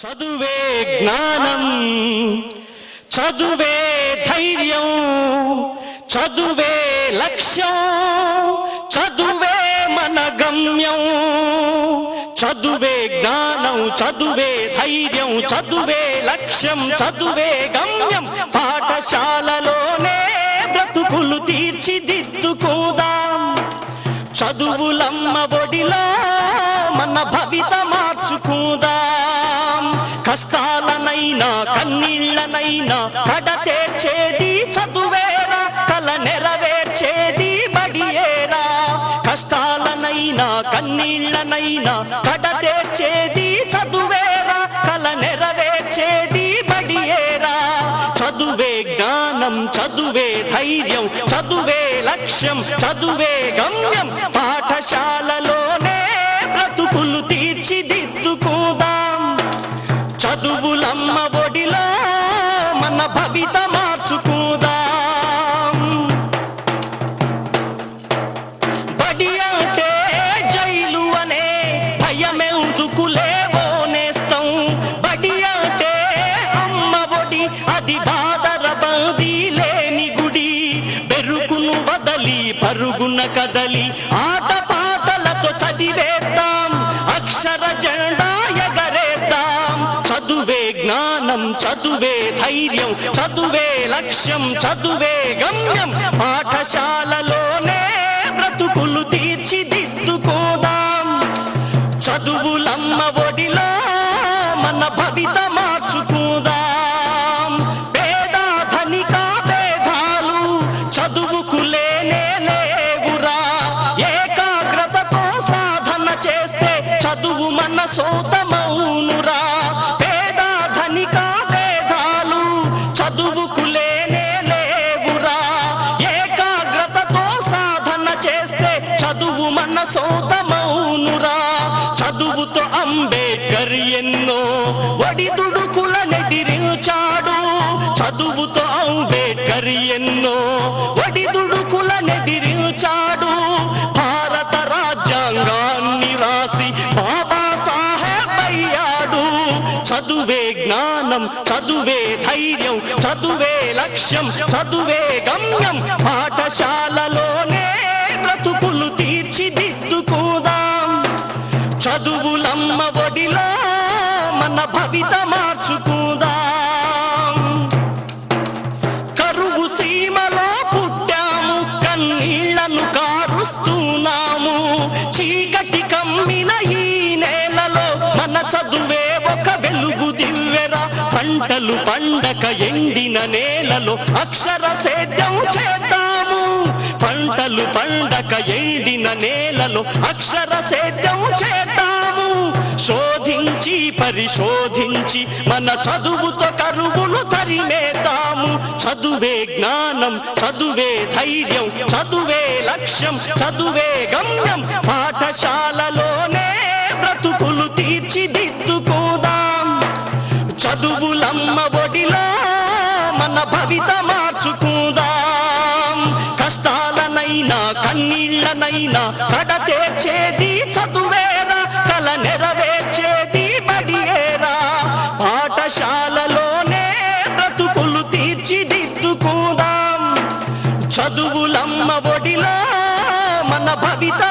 చదువే జ్ఞానం, చదువే ధైర్యం, చదువే లక్ష్యం, చదువే మన గమ్యం. చదువే జ్ఞానం, చదువే ధైర్యం, చదువే లక్ష్యం, చదువే గమ్యం. పాఠశాలలోనే బ్రతుకులు తీర్చిదిద్దుకుందాం. చదువులమ్మ ఒడిలో మన భవిత మార్చుకుందాం. కష్టాలనైనా కన్నీళ్లనైనా కడతేర్చేది చదువేరా, కల నెరవేర్చేది బడియేరా. కష్టాలనైనా కన్నీళ్లనైనా కడతేర్చేది చదువేరా, కల నెరవేర్చేది బడియేరా. చదువే జ్ఞానం, చదువే ధైర్యం, చదువే లక్ష్యం, చదువే గమ్యం. పాఠశాలలోనే బ్రతుకులు తీర్చిదిద్దుకుందాం. చదువులమ్మ ఒడిలో మన భవిత మార్చుకుందాం. బడి అంటే జైలు అనే భయమెందుకులేవో నేస్తం. బడి అంటే అమ్మ ఒడి, అది బాదర బందీ లేని గుడి. బెరుకును వదలి పరుగున కదలి ఆట పాటలతో చదివేద్దాం. అక్షర జెండా ఎగరేద్దాం. చదువే జ్ఞానం, చదువే ధైర్యం, చదువే లక్ష్యం, చదువే గమ్యం. పాఠశాలలోనే బ్రతుకులు తీర్చిదిద్దుకోదాం. చదువులమ్మ ఒడిలో మన భవిత మార్చుకుందాం. పేద ధనిక భేదాలు చదువుకు లేనే లేవురా. ఏకాగ్రతతో సాధన చేస్తే చదువు మన సొంతమౌనురా. పేద ధనిక భేదాలు చదువుకు లేనే లేవురా. ఏకాగ్రతతో సాధన చేస్తే చదువు మన సొంతమౌనురా. చదువుతో అంబేద్కర్ ఎన్నో ఒడిదుడుకులనెదిరించాడు. చదువుతో అంబేద్కర్ ఎన్నో ఒడిదుడుకులనెదిరించాడు. భారత రాజ్యాంగాన్ని రాసి బాబాసాహెబ్ అయ్యాడు. చదువే జ్ఞానం, చదువే ధైర్యం, చదువే లక్ష్యం, చదువే గమ్యం. పాఠశాలలోనే బ్రతుకులు తీర్చిదిద్దుకుందాం. చదువులమ్మ ఒడిలో మన భవిత మార్చుకుందాం. కరువు సీమలో పుట్టాము, కన్నీళ్లను కారుస్తున్నాము. చీకటి కమ్మిన ఈ నేలలో మన చదువే ఒక వెలుగు దివ్వెరా. పంటలు పండక ఎండిన నేలలో అక్షర సేద్యం చేద్దాము. పంటలు పండక ఎండిన నేలలో అక్షర సేద్యం చేద్దాము. శోధించి పరిశోధించి మన చదువుతో కరువును తరిమేద్దాము. చదువే జ్ఞానం, చదువే ధైర్యం, చదువే లక్ష్యం, చదువే గమ్యం. పాఠశాలలోనే బ్రతుకులు తీర్చిదిద్దుకోదాం. చదువులమ్మ ఒడిలో మన భవిత మార్చుకుందాం. కష్టాలనైనా కన్నీళ్లనైనా కడతేర్చేది చదువేరా, కల నెరవేర్చేది బడియేరా. పాఠశాలలోనే బ్రతుకులు తీర్చిదిద్దుకుందాం. చదువులమ్మ ఒడిలో మన భవిత